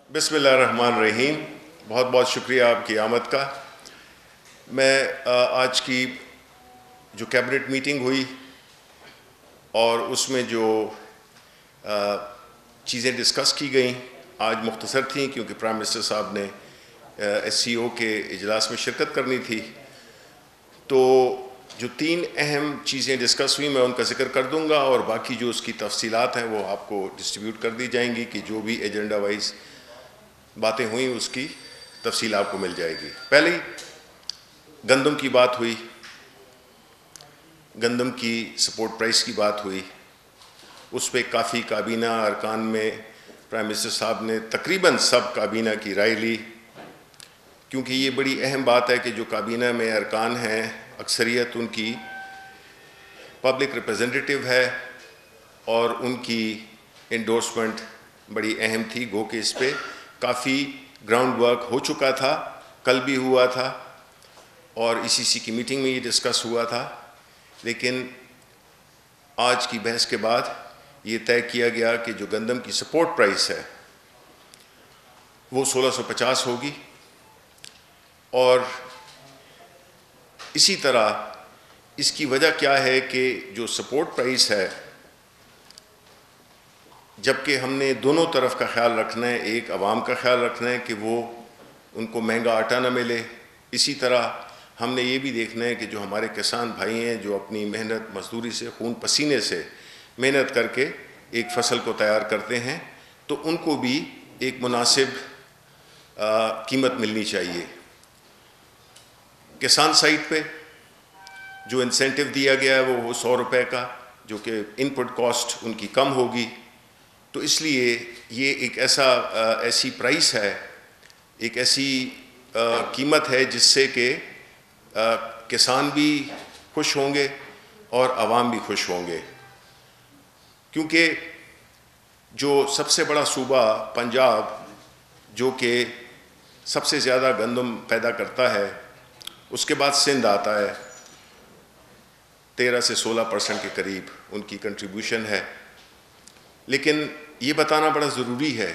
بسم اللہ الرحمن الرحیم. بہت بہت شکریہ آپ کی آمد کا. میں آج کی جو کیبنٹ میٹنگ ہوئی اور اس میں جو چیزیں ڈسکس کی گئیں آج مختصر تھیں کیونکہ پرائم منسٹر صاحب نے ایس سی او کے اجلاس میں شرکت کرنی تھی. تو جو 3 اہم چیزیں ڈسکس ہوئی میں ان کا ذکر کر دوں گا اور باقی جو اس کی تفصیلات ہیں وہ آپ کو ڈسٹریبیوٹ کر دی جائیں گی کہ جو بھی ایجنڈا وائز باتیں ہوئیں اس کی تفصیل آپ کو مل جائے گی. پہلے گندم کی بات ہوئی, گندم کی سپورٹ پرائس کی بات ہوئی. اس پہ کافی کابینہ ارکان میں پرائم منسٹر صاحب نے تقریباً سب کابینہ کی رائے لی, کیونکہ یہ بڑی اہم بات ہے کہ جو کابینہ میں ارکان ہیں اکثریت ان کی پبلک ریپریزنٹیٹیو ہے اور ان کی انڈورسمنٹ بڑی اہم تھی. گو کہ اس پہ کافی گراؤنڈ ورک ہو چکا تھا, کل بھی ہوا تھا اور ECC کی میٹنگ میں یہ ڈسکس ہوا تھا. لیکن آج کی بحث کے بعد یہ طے کیا گیا کہ جو گندم کی سپورٹ پرائس ہے وہ 1650 ہوگی. اور اسی طرح اس کی وجہ کیا ہے کہ جو سپورٹ پرائس ہے, جبکہ ہم نے دونوں طرف کا خیال رکھنا ہے, ایک عوام کا خیال رکھنا ہے کہ وہ ان کو مہنگا آٹا نہ ملے, اسی طرح ہم نے یہ بھی دیکھنا ہے کہ جو ہمارے کسان بھائی ہیں جو اپنی محنت مزدوری سے خون پسینے سے محنت کر کے ایک فصل کو تیار کرتے ہیں تو ان کو بھی ایک مناسب قیمت ملنی چاہیے. کسان سائٹ پہ جو انسینٹیو دیا گیا ہے وہ 100 روپے کا, جو کہ ان پٹ کاسٹ ان کی کم ہوگی. تو اس لیے یہ ایک ایسی پرائس ہے, ایک ایسی قیمت ہے جس سے کہ کسان بھی خوش ہوں گے اور عوام بھی خوش ہوں گے. کیونکہ جو سب سے بڑا صوبہ پنجاب جو کہ سب سے زیادہ گندم پیدا کرتا ہے, اس کے بعد سندھ آتا ہے, 13 سے 16% کے قریب ان کی کنٹریبیوشن ہے. لیکن یہ بتانا بڑا ضروری ہے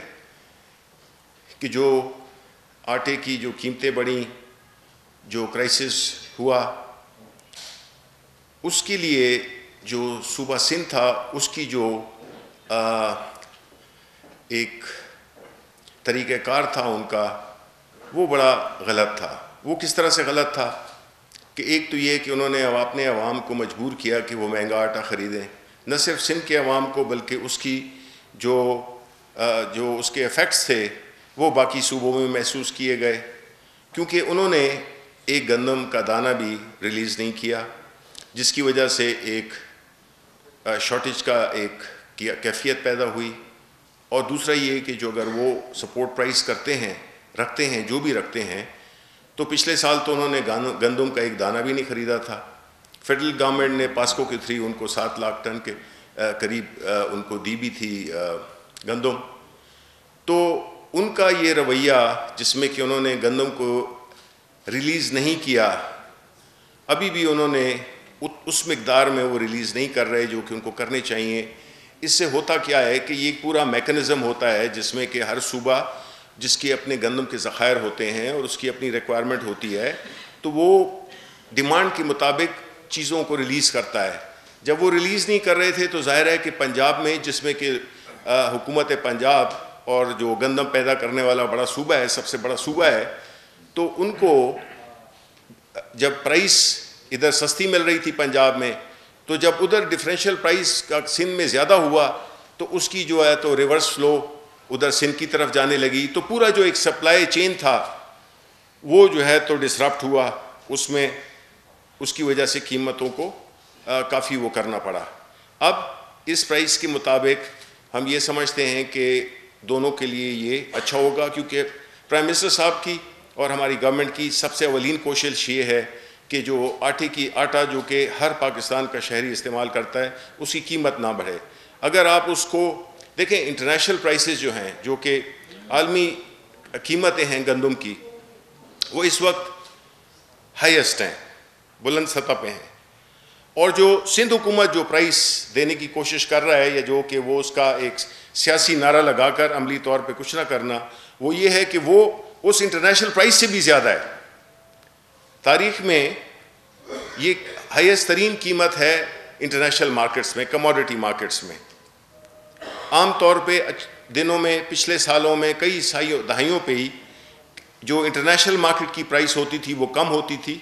کہ جو آٹے کی جو قیمتیں بڑھیں, جو کرائسس ہوا, اس کے لیے جو صوبہ سندھ تھا اس کی جو ایک طریقہ کار تھا ان کا وہ بڑا غلط تھا. وہ کس طرح سے غلط تھا کہ ایک تو یہ کہ انہوں نے اپنے عوام کو مجبور کیا کہ وہ مہنگا آٹا خریدیں, نہ صرف سندھ کے عوام کو بلکہ اس کی جو اس کے ایفیکٹس تھے وہ باقی صوبوں میں محسوس کیے گئے, کیونکہ انہوں نے ایک گندم کا دانہ بھی ریلیز نہیں کیا, جس کی وجہ سے ایک شارٹیج کا ایک کیفیت پیدا ہوئی. اور دوسرا یہ کہ جو اگر وہ سپورٹ پرائس رکھتے ہیں جو بھی رکھتے ہیں, تو پچھلے سال تو انہوں نے گندم کا ایک دانہ بھی نہیں خریدا تھا. فیڈرل گورنمنٹ نے پاسکو کے تھری ان کو 7 لاکھ ٹن کے قریب ان کو دی بھی تھی گندم. تو ان کا یہ رویہ جس میں کہ انہوں نے گندم کو ریلیز نہیں کیا, ابھی بھی انہوں نے اس مقدار میں وہ ریلیز نہیں کر رہے جو کہ ان کو کرنے چاہیے. اس سے ہوتا کیا ہے کہ یہ پورا میکنزم ہوتا ہے جس میں کہ ہر صوبہ جس کے اپنے گندم کے ذخائر ہوتے ہیں اور اس کی اپنی ریکوائرمنٹ ہوتی ہے تو وہ ڈیمانڈ کے مطابق چیزوں کو ریلیز کرتا ہے. جب وہ ریلیز نہیں کر رہے تھے تو ظاہر ہے کہ پنجاب میں, جس میں کہ حکومت پنجاب اور جو گندم پیدا کرنے والا بڑا صوبہ ہے, سب سے بڑا صوبہ ہے, تو ان کو جب پرائس ادھر سستی مل رہی تھی پنجاب میں, تو جب ادھر ڈفرینشیل پرائس کا سندھ میں زیادہ ہوا تو اس کی جو ہے تو ریورس فلو ادھر سندھ کی طرف جانے لگی. تو پورا جو ایک سپلائی چین تھا وہ جو ہے تو ڈسرپٹ ہوا, اس میں اس کی وجہ سے قیمتوں کو کافی وہ کرنا پڑا. اب اس پرائس کے مطابق ہم یہ سمجھتے ہیں کہ دونوں کے لیے یہ اچھا ہوگا, کیونکہ پرائم منسٹر صاحب کی اور ہماری گورنمنٹ کی سب سے اولین کوشش یہ ہے کہ جو آٹا جو کہ ہر پاکستان کا شہری استعمال کرتا ہے اس کی قیمت نہ بڑھے. اگر آپ اس کو دیکھیں, انٹرنیشنل پرائسز جو ہیں جو کہ عالمی قیمتیں ہیں گندم کی, وہ اس وقت ہائیسٹ ہیں, بلند سطح پہ ہیں. اور جو سندھ حکومت جو پرائس دینے کی کوشش کر رہا ہے یا جو کہ وہ اس کا ایک سیاسی نعرہ لگا کر عملی طور پہ کچھ نہ کرنا، وہ یہ ہے کہ وہ اس انٹرنیشنل پرائس سے بھی زیادہ ہے. تاریخ میں یہ ہائیسٹ ترین قیمت ہے انٹرنیشنل مارکیٹس میں، کموڈٹی مارکیٹس میں. عام طور پہ دنوں میں پچھلے سالوں میں کئی دہائیوں پہ ہی جو انٹرنیشنل مارکیٹ کی پرائس ہوتی تھی وہ کم ہوتی تھی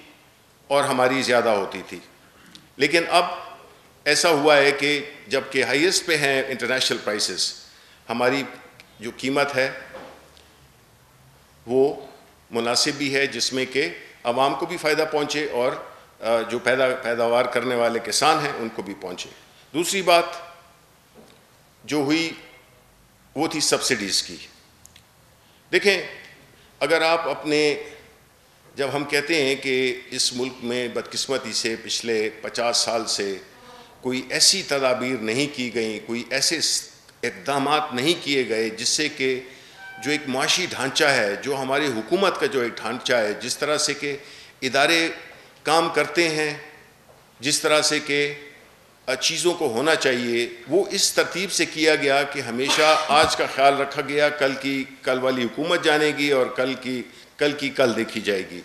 اور ہماری زیادہ ہوتی تھی. لیکن اب ایسا ہوا ہے کہ جب کہ ہائیسٹ پہ ہیں انٹرنیشنل پرائسز، ہماری جو قیمت ہے وہ مناسب بھی ہے، جس میں کہ عوام کو بھی فائدہ پہنچے اور جو پیداوار کرنے والے کسان ہیں ان کو بھی پہنچے. دوسری بات جو ہوئی وہ تھی سبسڈیز کی. دیکھیں، اگر آپ جب ہم کہتے ہیں کہ اس ملک میں بدقسمتی سے پچھلے 50 سال سے کوئی ایسی تدابیر نہیں کی گئیں، کوئی ایسے اقدامات نہیں کیے گئے جس سے کہ جو ایک معاشی ڈھانچہ ہے، جو ہماری حکومت کا جو ایک ڈھانچہ ہے، جس طرح سے کہ ادارے کام کرتے ہیں، جس طرح سے کہ چیزوں کو ہونا چاہیے، وہ اس ترتیب سے کیا گیا کہ ہمیشہ آج کا خیال رکھا گیا، کل والی حکومت جانے گی اور کل دیکھی جائے گی.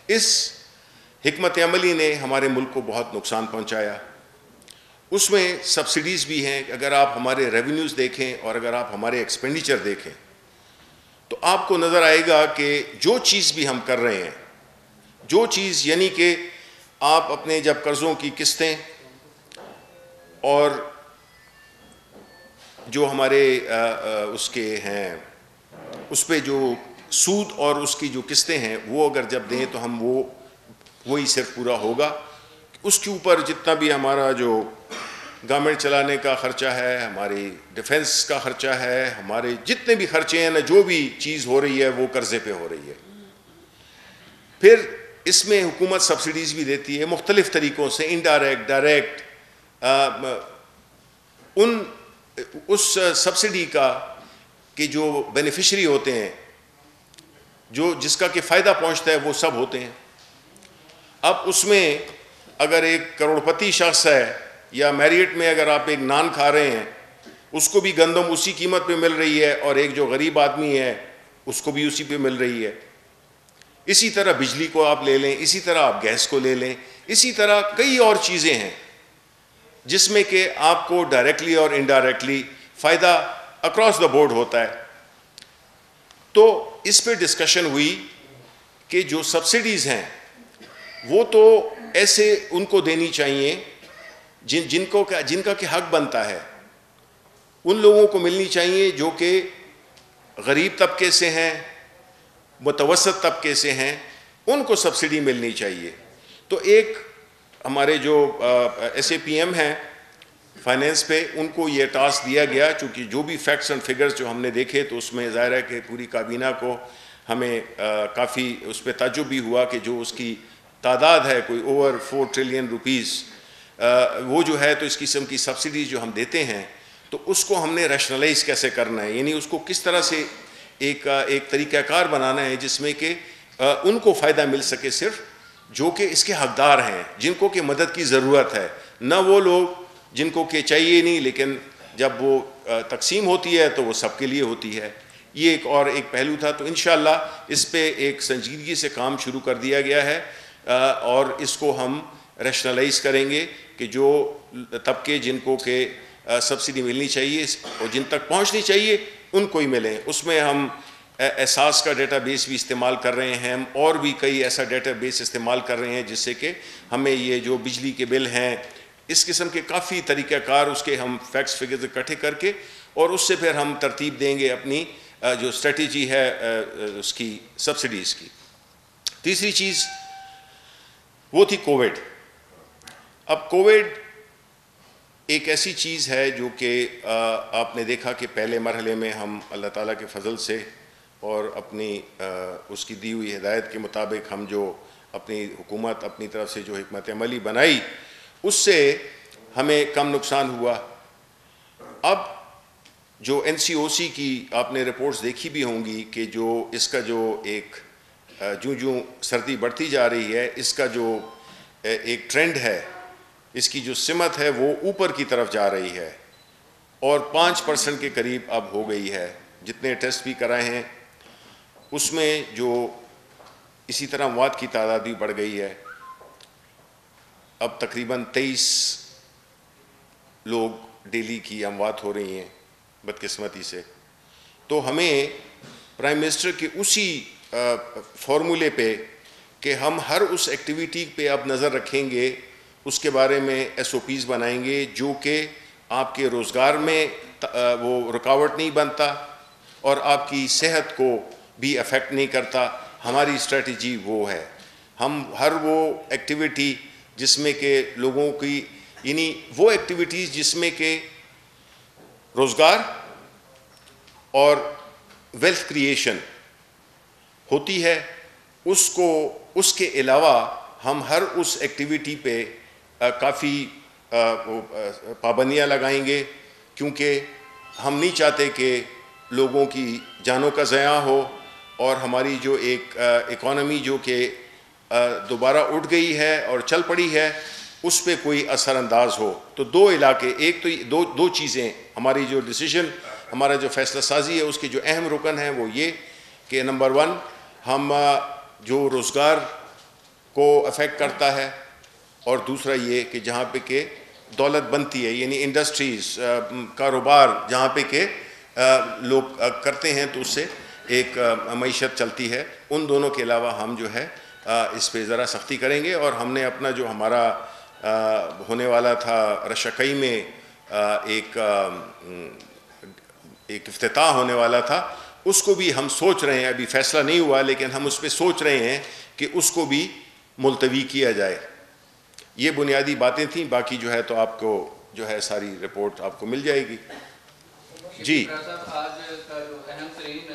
اس حکمت عملی نے ہمارے ملک کو بہت نقصان پہنچایا. اس میں سبسڈیز بھی ہیں. اگر آپ ہمارے ریونیوز دیکھیں اور اگر آپ ہمارے ایکسپینڈیچر دیکھیں تو آپ کو نظر آئے گا کہ جو چیز بھی ہم کر رہے ہیں، جو چیز یعنی کہ آپ اپنے جب قرضوں کی قسطیں اور جو ہمارے اس کے ہیں اس پہ جو سود اور اس کی جو قسطیں ہیں وہ اگر جب دیں تو ہم وہی صرف پورا ہوگا. اس کے اوپر جتنا بھی ہمارا جو گورنمنٹ چلانے کا خرچہ ہے، ہماری ڈیفنس کا خرچہ ہے، ہمارے جتنے بھی خرچے ہیں نا، جو بھی چیز ہو رہی ہے وہ قرضے پہ ہو رہی ہے. پھر اس میں حکومت سبسڈیز بھی دیتی ہے مختلف طریقوں سے، انڈائریکٹ، ڈائریکٹ. اس سبسڈی کا کہ جو بینیفیشری ہوتے ہیں، جس کا کہ فائدہ پہنچتا ہے، وہ سب ہوتے ہیں. اب اس میں اگر ایک کروڑپتی شخص ہے یا میریٹ میں اگر آپ ایک نان کھا رہے ہیں، اس کو بھی گندم اسی قیمت پہ مل رہی ہے اور ایک جو غریب آدمی ہے اس کو بھی اسی پہ مل رہی ہے. اسی طرح بجلی کو آپ لے لیں، اسی طرح آپ گیس کو لے لیں، اسی طرح کئی اور چیزیں ہیں جس میں کہ آپ کو ڈائریکٹلی اور انڈائریکٹلی فائدہ اکراس دا بورڈ ہوتا ہے. تو اس پہ ڈسکشن ہوئی کہ جو سبسڈیز ہیں وہ تو ایسے ان کو دینی چاہیے جن کا کہ حق بنتا ہے، ان لوگوں کو ملنی چاہیے جو کہ غریب طبقے سے ہیں، متوسط طبقے سے ہیں، ان کو سبسڈی ملنی چاہیے. تو ایک ہمارے جو ایس اے پی ایم ہیں فائنینس پہ، ان کو یہ ٹاسک دیا گیا، چونکہ جو بھی فیکٹس اینڈ فگرز جو ہم نے دیکھے تو اس میں ظاہر ہے کہ پوری کابینہ کو ہمیں کافی اس پہ تعجب بھی ہوا کہ جو اس کی تعداد ہے کوئی اوور 4 ٹریلین روپیز، وہ جو ہے تو اس قسم کی سبسڈیز جو ہم دیتے ہیں تو اس کو ہم نے ریشنلائز کیسے کرنا ہے، یعنی اس کو کس طرح سے ایک طریقہ کار بنانا ہے جس میں کہ ان کو فائدہ مل سکے صرف جو کہ اس کے حقدار ہیں، جن کو کہ مدد کی ضرورت ہے، نہ وہ لوگ جن کو کہ چاہیے نہیں لیکن جب وہ تقسیم ہوتی ہے تو وہ سب کے لیے ہوتی ہے. یہ ایک پہلو تھا. تو انشاءاللہ اس پہ ایک سنجیدگی سے کام شروع کر دیا گیا ہے اور اس کو ہم ریشنلائز کریں گے کہ جو طبقے جن کو کہ سبسڈی ملنی چاہیے اور جن تک پہنچنی چاہیے ان کو ہی ملیں. اس میں ہم احساس کا ڈیٹا بیس بھی استعمال کر رہے ہیں، ہم اور بھی کئی ایسا ڈیٹا بیس استعمال کر رہے ہیں جس سے کہ ہمیں یہ جو بجلی کے بل ہیں، اس قسم کے کافی طریقہ کار اس کے ہم فیکٹس فگرز اکٹھے کر کے اور اس سے پھر ہم ترتیب دیں گے اپنی جو اسٹریٹجی ہے اس کی سبسڈیز کی. تیسری چیز وہ تھی کووڈ. اب کووڈ ایک ایسی چیز ہے جو کہ آپ نے دیکھا کہ پہلے مرحلے میں ہم اللہ تعالیٰ کے فضل سے اور اپنی اس کی دی ہوئی ہدایت کے مطابق ہم جو اپنی حکومت اپنی طرف سے جو حکمت عملی بنائی اس سے ہمیں کم نقصان ہوا. اب جو این سی او سی کی آپ نے رپورٹس دیکھی بھی ہوں گی کہ جو اس کا جو ایک جو سردی بڑھتی جا رہی ہے، اس کا جو ایک ٹرینڈ ہے اس کی جو سمت ہے وہ اوپر کی طرف جا رہی ہے اور 5% کے قریب اب ہو گئی ہے. جتنے ٹیسٹ بھی کرائے ہیں اس میں جو اسی طرح اموات کی تعداد بھی بڑھ گئی ہے. اب تقریباً 23 لوگ ڈیلی کی اموات ہو رہی ہیں بدقسمتی سے. تو ہمیں پرائم منسٹر کے اسی فارمولے پہ کہ ہم ہر اس ایکٹیویٹی پہ اب نظر رکھیں گے, اس کے بارے میں ایس او پیز بنائیں گے جو کہ آپ کے روزگار میں وہ رکاوٹ نہیں بنتا اور آپ کی صحت کو بھی افیکٹ نہیں کرتا. ہماری اسٹریٹجی وہ ہے. ہم ہر وہ ایکٹیویٹی جس میں کہ لوگوں کی, یعنی وہ ایکٹیویٹیز جس میں کہ روزگار اور ویلتھ کریشن ہوتی ہے, اس کے علاوہ ہم ہر اس ایکٹیویٹی پہ کافی پابندیاں لگائیں گے, کیونکہ ہم نہیں چاہتے کہ لوگوں کی جانوں کا ضیاع ہو اور ہماری جو ایک اکانومی جو کہ دوبارہ اٹھ گئی ہے اور چل پڑی ہے اس پہ کوئی اثر انداز ہو. تو دو علاقے, ایک تو دو چیزیں ہماری جو ڈیسیجن, ہمارا جو فیصلہ سازی ہے اس کے جو اہم رکن ہیں وہ یہ کہ نمبر 1 ہم جو روزگار کو افیکٹ کرتا ہے, اور دوسرا یہ کہ جہاں پہ کہ دولت بنتی ہے, یعنی انڈسٹریز, کاروبار جہاں پہ کہ لوگ کرتے ہیں تو اس سے ایک معیشت چلتی ہے, ان دونوں کے علاوہ ہم جو ہے اس پہ ذرا سختی کریں گے. اور ہم نے اپنا جو ہمارا ہونے والا تھا رشکئی میں ایک افتتاح ہونے والا تھا, اس کو بھی ہم سوچ رہے ہیں, ابھی فیصلہ نہیں ہوا لیکن ہم اس پہ سوچ رہے ہیں کہ اس کو بھی ملتوی کیا جائے. یہ بنیادی باتیں تھیں, باقی جو ہے تو آپ کو جو ہے ساری رپورٹ آپ کو مل جائے گی. جی آج کا جو اہم ترین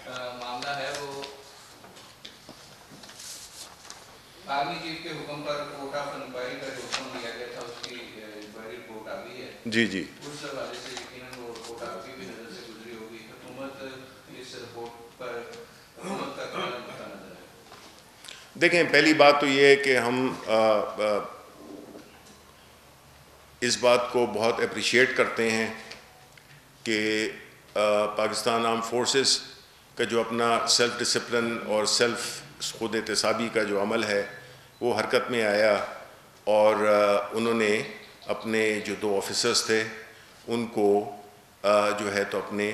معاملہ ہے وہ آرمی چیف کے حکم پر کوٹ آف انکوائری کا جو حکم دیا گیا تھا اس کی انکوائری رپورٹ آ گئی ہے. جی جی, اس حوالے سے یقیناً وہ رپورٹ آپ کی بھی نظر سے گزری ہوگی. حکومت اس رپورٹ پر حکومت کا کیا نظر ہے؟ دیکھیں, پہلی بات تو یہ ہے کہ ہم اس بات کو بہت اپریشیٹ کرتے ہیں کہ پاکستان آرم فورسز کا جو اپنا سیلف ڈسپلن اور سیلف خود احتسابی کا جو عمل ہے وہ حرکت میں آیا, اور انہوں نے اپنے جو 2 آفیسرز تھے ان کو جو ہے تو اپنے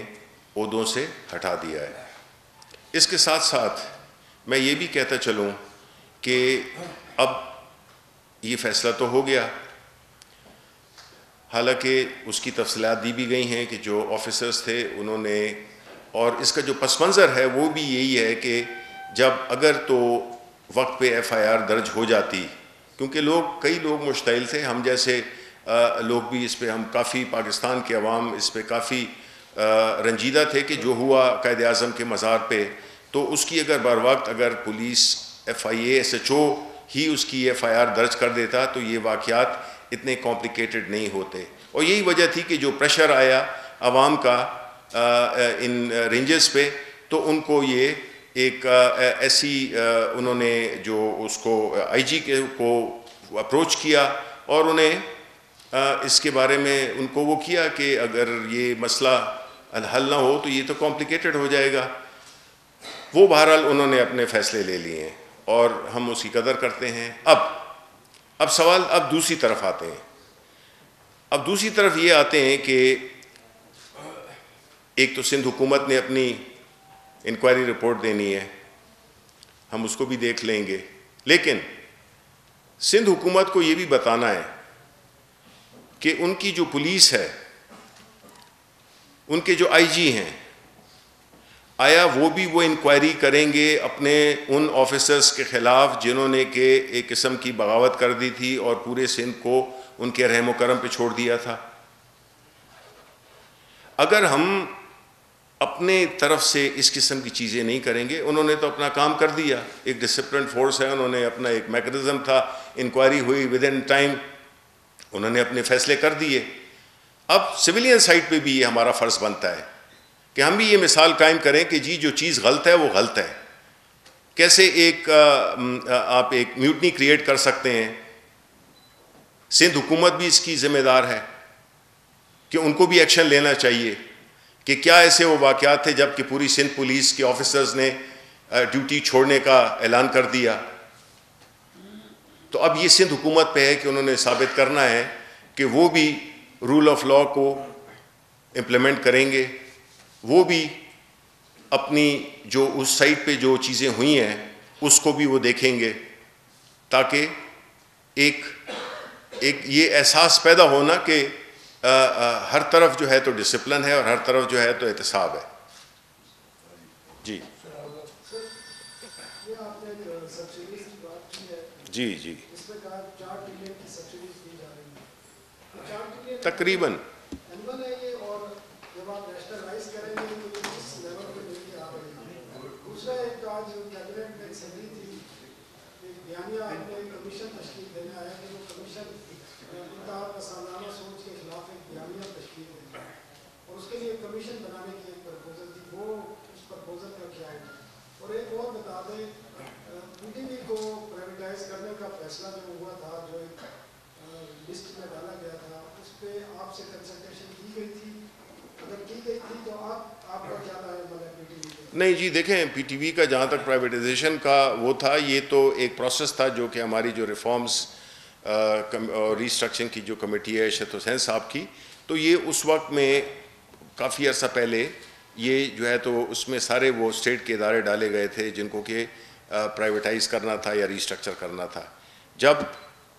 عہدوں سے ہٹا دیا ہے. اس کے ساتھ ساتھ میں یہ بھی کہتا چلوں کہ اب یہ فیصلہ تو ہو گیا, حالانکہ اس کی تفصیلات دی بھی گئی ہیں کہ جو آفیسرز تھے انہوں نے, اور اس کا جو پس منظر ہے وہ بھی یہی ہے کہ جب اگر تو وقت پہ ایف آئی آر درج ہو جاتی, کیونکہ کئی لوگ مشتعل تھے, ہم جیسے لوگ بھی اس پہ, ہم کافی پاکستان کے عوام اس پہ کافی رنجیدہ تھے کہ جو ہوا قائد اعظم کے مزار پہ, تو اس کی اگر بر وقت اگر police F I A S H O ہی اس کی ایف آئی آر درج کر دیتا تو یہ واقعات اتنے کمپلیکیٹڈ نہیں ہوتے. اور یہی وجہ تھی کہ جو پریشر آیا عوام کا ان رینجز پہ, تو ان کو یہ ایک ایسی انہوں نے جو اس کو آئی جی کو اپروچ کیا اور انہیں اس کے بارے میں ان کو وہ کیا کہ اگر یہ مسئلہ حل نہ ہو تو یہ تو کمپلیکیٹڈ ہو جائے گا. وہ بہرحال انہوں نے اپنے فیصلے لے لیے ہیں اور ہم اس کی قدر کرتے ہیں. اب سوال اب دوسری طرف آتے ہیں. اب دوسری طرف یہ آتے ہیں کہ ایک تو سندھ حکومت نے اپنی انکوائری رپورٹ دینی ہے, ہم اس کو بھی دیکھ لیں گے, لیکن سندھ حکومت کو یہ بھی بتانا ہے کہ ان کی جو پولیس ہے, ان کے جو آئی جی ہیں, آیا وہ بھی وہ انکوائری کریں گے اپنے ان آفیسرز کے خلاف جنہوں نے کہ ایک قسم کی بغاوت کر دی تھی اور پورے سندھ کو ان کے رحم و کرم پہ چھوڑ دیا تھا. اگر ہم اپنے طرف سے اس قسم کی چیزیں نہیں کریں گے, انہوں نے تو اپنا کام کر دیا, ایک ڈسپلن فورس ہے, انہوں نے اپنا ایک میکنزم تھا, انکوائری ہوئی ود ان ٹائم, انہوں نے اپنے فیصلے کر دیے. اب سویلین سائٹ پہ بھی یہ ہمارا فرض بنتا ہے کہ ہم بھی یہ مثال قائم کریں کہ جی جو چیز غلط ہے وہ غلط ہے. کیسے آپ ایک میوٹنی کریٹ کر سکتے ہیں سندھ حکومت بھی اس کی ذمہ دار ہے کہ ان کو بھی ایکشن لینا چاہیے کہ کیا ایسے وہ واقعات تھے جب کہ پوری سندھ پولیس کے آفیسرز نے ڈیوٹی چھوڑنے کا اعلان کر دیا. تو اب یہ سندھ حکومت پہ ہے کہ انہوں نے ثابت کرنا ہے کہ وہ بھی رول آف لاء کو امپلیمنٹ کریں گے, وہ بھی اپنی جو اس سائٹ پہ جو چیزیں ہوئی ہیں اس کو بھی وہ دیکھیں گے, تاکہ ایک یہ احساس پیدا ہونا کہ ہر طرف جو ہے تو ڈسپلن ہے اور ہر طرف جو ہے تو احتساب ہے. جی جی جی تقریباً کمیشن بنانے کی ایک پرپوزل تھی, وہ اس پرپوزل کا کیا ہے. اور ایک اور بتا دیں, پی ٹی وی کو پرائیویٹائز کرنے کا فیصلہ جو ہوا تھا, جو ایک لسٹ میں ڈالا گیا تھا, اس پہ آپ سے کنسلٹیشن کی گئی تھی؟ اگر کی گئی تھی تو آپ کا کیا رائے ہے پی ٹی وی پہ؟ نہیں جی, دیکھیں پی ٹی وی کا جہاں تک پرائیویٹائزیشن کا وہ تھا, یہ تو ایک پروسیس تھا جو کہ ہماری جو ریفارمز اور ریسٹرکچرنگ کی جو کمیٹی ہے شہد حسین صاحب کی, تو یہ اس وقت میں کافی عرصہ پہلے یہ جو ہے تو اس میں سارے وہ اسٹیٹ کے ادارے ڈالے گئے تھے جن کو کہ پرائیویٹائز کرنا تھا یا ریسٹرکچر کرنا تھا. جب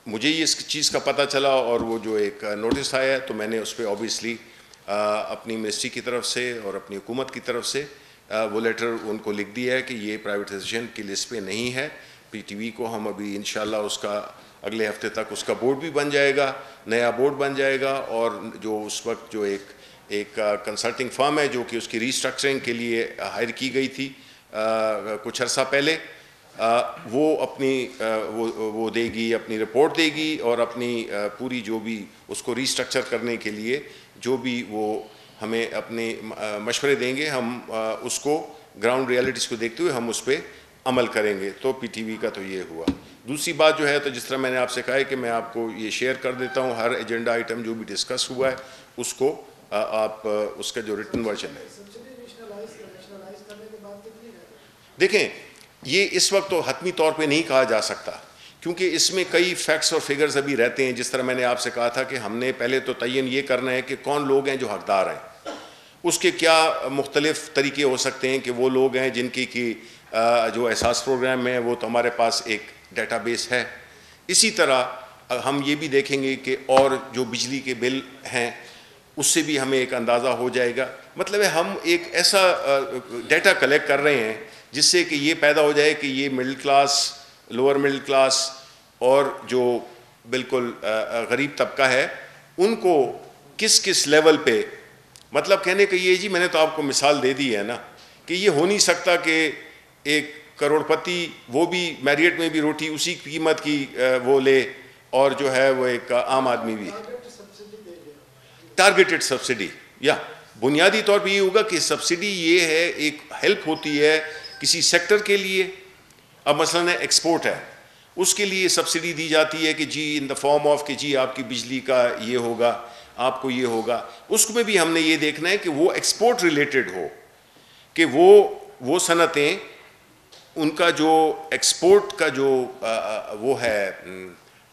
مجھے یہ اس چیز کا پتہ چلا اور وہ جو ایک نوٹس آیا, تو میں نے اس پہ اوبیسلی اپنی منسٹری کی طرف سے اور اپنی حکومت کی طرف سے وہ لیٹر ان کو لکھ دیا ہے کہ یہ پرائیویٹائزیشن کی لسٹ پہ نہیں ہے. پی ٹی وی کو ہم ابھی انشاءاللہ اس کا اگلے ہفتے تک اس کا بورڈ بھی بن جائے گا, نیا بورڈ بن جائے گا, اور جو اس وقت جو ایک کنسلٹنگ فرم ہے جو کہ اس کی ریسٹرکچرنگ کے لیے ہائر کی گئی تھی کچھ عرصہ پہلے, وہ اپنی وہ دے گی, اپنی رپورٹ دے گی, اور اپنی پوری جو بھی اس کو ریسٹرکچر کرنے کے لیے جو بھی وہ ہمیں اپنے مشورے دیں گے, ہم اس کو گراؤنڈ ریالٹیز کو دیکھتے ہوئے ہم اس پہ عمل کریں گے. تو پی ٹی وی کا تو یہ ہوا. دوسری بات جو ہے تو جس طرح میں نے آپ سے کہا ہے کہ میں آپ کو یہ شیئر کر دیتا ہوں, ہر ایجنڈا آئٹم جو بھی ڈسکس ہوا ہے اس کو آپ اس کا جو ریٹن ورژن ہے. دیکھیں یہ اس وقت تو حتمی طور پہ نہیں کہا جا سکتا, کیونکہ اس میں کئی فیکٹس اور فگرز ابھی رہتے ہیں. جس طرح میں نے آپ سے کہا تھا کہ ہم نے پہلے تو تعین یہ کرنا ہے کہ کون لوگ ہیں جو حقدار ہیں, اس کے کیا مختلف طریقے ہو سکتے ہیں کہ وہ لوگ ہیں جن کی جو احساس پروگرام میں وہ تو ہمارے پاس ایک ڈیٹا بیس ہے. اسی طرح ہم یہ بھی دیکھیں گے کہ اور جو بجلی کے بل ہیں اس سے بھی ہمیں ایک اندازہ ہو جائے گا. مطلب ہے ہم ایک ایسا ڈیٹا کلیکٹ کر رہے ہیں جس سے کہ یہ پیدا ہو جائے کہ یہ middle class, lower middle class اور جو بالکل غریب طبقہ ہے ان کو کس کس لیول پہ, مطلب کہنے کا یہ جی میں نے تو آپ کو مثال دے دی ہے نا کہ یہ ہو نہیں سکتا کہ ایک کروڑ پتی وہ بھی میریٹ میں بھی روٹی اسی قیمت کی وہ لے اور جو ہے وہ ایک عام آدمی بھی. ٹارگیٹڈ سبسڈی, یا بنیادی طور پہ یہ ہوگا کہ سبسڈی یہ ہے ایک ہیلپ ہوتی ہے کسی سیکٹر کے لیے. اب مثلاً ایکسپورٹ ہے, اس کے لیے سبسڈی دی جاتی ہے کہ جی ان دا فارم آف کہ جی آپ کی بجلی کا یہ ہوگا, آپ کو یہ ہوگا. اس میں بھی ہم نے یہ دیکھنا ہے کہ وہ ایکسپورٹ ریلیٹڈ ہو, کہ وہ صنعتیں ان کا جو ایکسپورٹ کا جو وہ ہے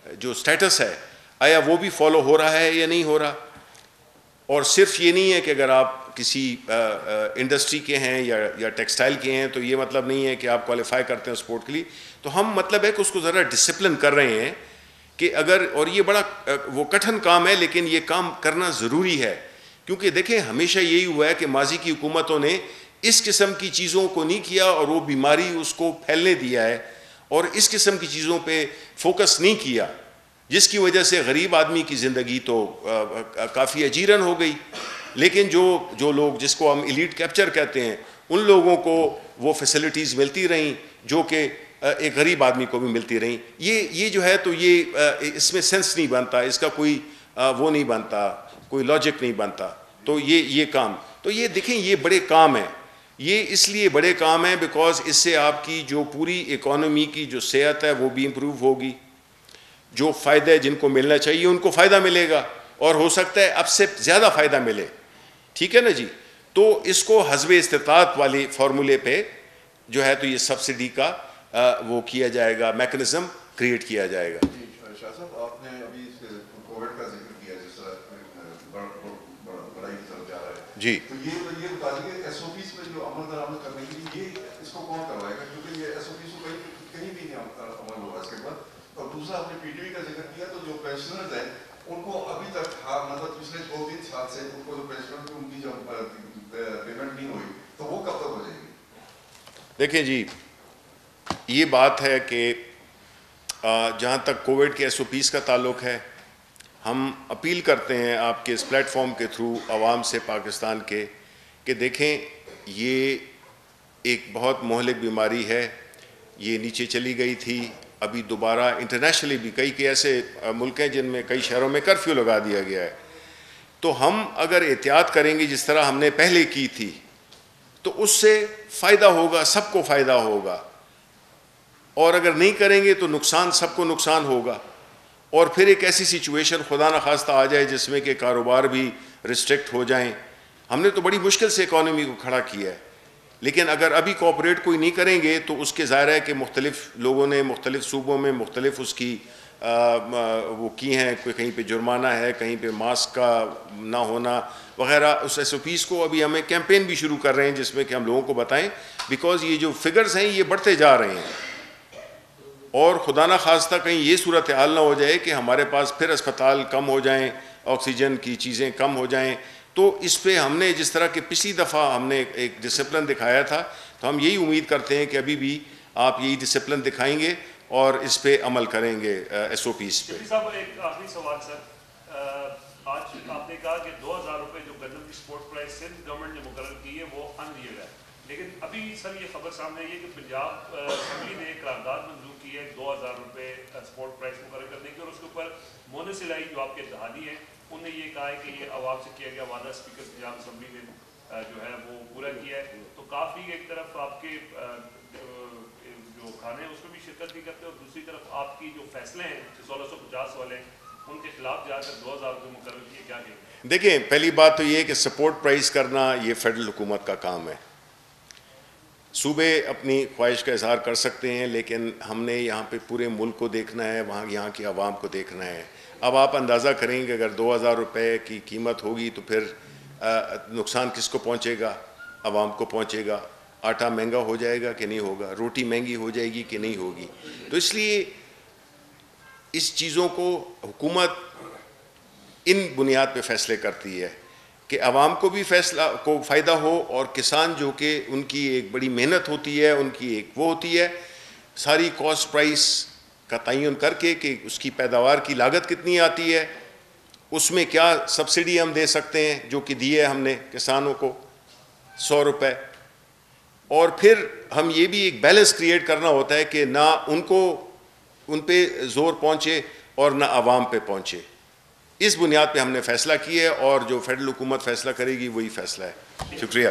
جو سٹیٹس ہے آیا وہ بھی فالو ہو رہا ہے یا نہیں ہو رہا. اور صرف یہ نہیں ہے کہ اگر آپ کسی انڈسٹری کے ہیں یا ٹیکسٹائل کے ہیں تو یہ مطلب نہیں ہے کہ آپ کوالیفائی کرتے ہیں سپورٹ کے لیے. تو ہم مطلب ہے کہ اس کو ذرا ڈسپلن کر رہے ہیں کہ اگر, اور یہ بڑا وہ کٹھن کام ہے لیکن یہ کام کرنا ضروری ہے, کیونکہ دیکھیں ہمیشہ یہی ہوا ہے کہ ماضی کی حکومتوں نے اس قسم کی چیزوں کو نہیں کیا اور وہ بیماری اس کو پھیلنے دیا ہے, اور اس قسم کی چیزوں پہ فوکس نہیں کیا, جس کی وجہ سے غریب آدمی کی زندگی تو کافی اجیرن ہو گئی. لیکن جو لوگ جس کو ہم ایلیٹ کیپچر کہتے ہیں ان لوگوں کو وہ فیسلٹیز ملتی رہیں جو کہ ایک غریب آدمی کو بھی ملتی رہیں. یہ جو ہے تو یہ اس میں سینس نہیں بنتا, اس کا کوئی وہ نہیں بنتا, کوئی لاجک نہیں بنتا. تو یہ کام تو یہ دیکھیں یہ بڑے کام ہیں, یہ اس لیے بڑے کام ہیں بیکاز اس سے آپ کی جو پوری اکانومی کی جو صحت ہے وہ بھی امپروو ہوگی. جو فائدے جن کو ملنا چاہیے ان کو فائدہ ملے گا، اور ہو سکتا ہے اب سے زیادہ فائدہ ملے. ٹھیک ہے نا جی. تو اس کو حسب استطاعت والی فارمولے پہ جو ہے تو یہ سبسڈی کا وہ کیا جائے گا، میکنزم کریٹ کیا جائے گا. شاہ صاحب آپ نے ابھی کووڈ کا ذکر کیا جس طرح بڑائی کی طرف جا رہا ہے جی. تو یہ بتا دیجیے ایس او پیز میں جو عمل درآمد کرنے کے لیے یہ اس کو کون کروائے گا، کیونکہ یہ ایس او پیز کو کہیں بھی نہیں عمل ہوگا اس کے بعد. اور دوسرا آپ نے پی ٹی وی کا ذکر کیا تو جو پینشنرز ہیں ان کو ابھی تک مطلب پچھلے 2-3 سال سے ان کو جو پینشنر ان کی جو پیمنٹ نہیں ہوئی تو وہ کب تک ہو جائے گی؟ دیکھیں جی، یہ بات ہے کہ جہاں تک کووڈ کے ایس او پیز کا تعلق ہے، ہم اپیل کرتے ہیں آپ کے اس پلیٹ فارم کے تھرو عوام سے پاکستان کے کہ دیکھیں یہ ایک بہت مہلک بیماری ہے، یہ نیچے چلی گئی تھی، ابھی دوبارہ انٹرنیشنلی بھی کئی ایسے ملک ہیں جن میں کئی شہروں میں کرفیو لگا دیا گیا ہے. تو ہم اگر احتیاط کریں گے جس طرح ہم نے پہلے کی تھی تو اس سے فائدہ ہوگا، سب کو فائدہ ہوگا. اور اگر نہیں کریں گے تو نقصان سب کو نقصان ہوگا. اور پھر ایک ایسی سچویشن خدا نخواستہ آ جائے جس میں کہ کاروبار بھی ریسٹرکٹ ہو جائیں. ہم نے تو بڑی مشکل سے اکانومی کو کھڑا کیا ہے، لیکن اگر ابھی کوآپریٹ کوئی نہیں کریں گے تو اس کے ظاہر ہے کہ مختلف لوگوں نے مختلف صوبوں میں مختلف اس کی وہ کی ہیں، کوئی کہیں پہ جرمانہ ہے، کہیں پہ ماسک کا نہ ہونا وغیرہ. اس ایس او پیز کو ابھی ہمیں کیمپین بھی شروع کر رہے ہیں جس میں کہ ہم لوگوں کو بتائیں، بیکاز یہ جو فگرز ہیں یہ بڑھتے جا رہے ہیں. اور خدا نہ خواستہ کہیں یہ صورتحال نہ ہو جائے کہ ہمارے پاس پھر اسپتال کم ہو جائیں، آکسیجن کی چیزیں کم ہو جائیں. تو اس پہ ہم نے جس طرح کہ پچھلی دفعہ ہم نے ایک ڈسپلن دکھایا تھا، تو ہم یہی امید کرتے ہیں کہ ابھی بھی آپ یہی ڈسپلن دکھائیں گے اور اس پہ عمل کریں گے ایس او پیز پہ. صاحب ایک آخری سوال سر، آج آپ نے کہا کہ 2000 روپے جو گندم کی سپورٹ پرائز سندھ گورنمنٹ نے مقرر کی ہے وہ ان ریئل ہے، لیکن ابھی سر یہ خبر سامنے آئی ہے کہ پنجاب اسمبلی نے قرارداد منظور کی ہے 2000 روپے سپورٹ پرائز مقرر کرنے کی، اور اس کے اوپر مونس الہی جو آپ کے اتحادی ہیں انہوں نے یہ کہا ہے کہ یہ عوام سے کیا گیا وعدہ اسپیکر پنجاب اسمبلی نے جو ہے وہ پورا کیا ہے. تو کافی ایک طرف آپ کے جو کھانے ہیں اس میں بھی شرکت بھی کرتے ہیں، اور دوسری طرف آپ کی جو فیصلے ہیں 1650 والے ان کے خلاف جا کر 2000 روپے مقرر کیے، کیا کہیں گے؟ دیکھیں پہلی بات تو یہ کہ سپورٹ پرائز کرنا یہ فیڈرل حکومت کا کام ہے. صوبے اپنی خواہش کا اظہار کر سکتے ہیں، لیکن ہم نے یہاں پہ پورے ملک کو دیکھنا ہے، وہاں یہاں کی عوام کو دیکھنا ہے. اب آپ اندازہ کریں کہ اگر 2000 روپے کی قیمت ہوگی تو پھر نقصان کس کو پہنچے گا؟ عوام کو پہنچے گا. آٹا مہنگا ہو جائے گا کہ نہیں ہوگا، روٹی مہنگی ہو جائے گی کہ نہیں ہوگی. تو اس لیے اس چیزوں کو حکومت ان بنیاد پہ فیصلے کرتی ہے کہ عوام کو بھی فیصلہ کو فائدہ ہو، اور کسان جو کہ ان کی ایک بڑی محنت ہوتی ہے، ان کی ایک وہ ہوتی ہے ساری کاسٹ پرائس کا تعین کر کے کہ اس کی پیداوار کی لاگت کتنی آتی ہے، اس میں کیا سبسڈی ہم دے سکتے ہیں، جو کہ دی ہے ہم نے کسانوں کو 100 روپے. اور پھر ہم یہ بھی ایک بیلنس کریٹ کرنا ہوتا ہے کہ نہ ان پہ زور پہنچے اور نہ عوام پہ پہنچے. اس بنیاد پہ ہم نے فیصلہ کیا ہے، اور جو فیڈرل حکومت فیصلہ کرے گی وہی فیصلہ ہے. شکریہ.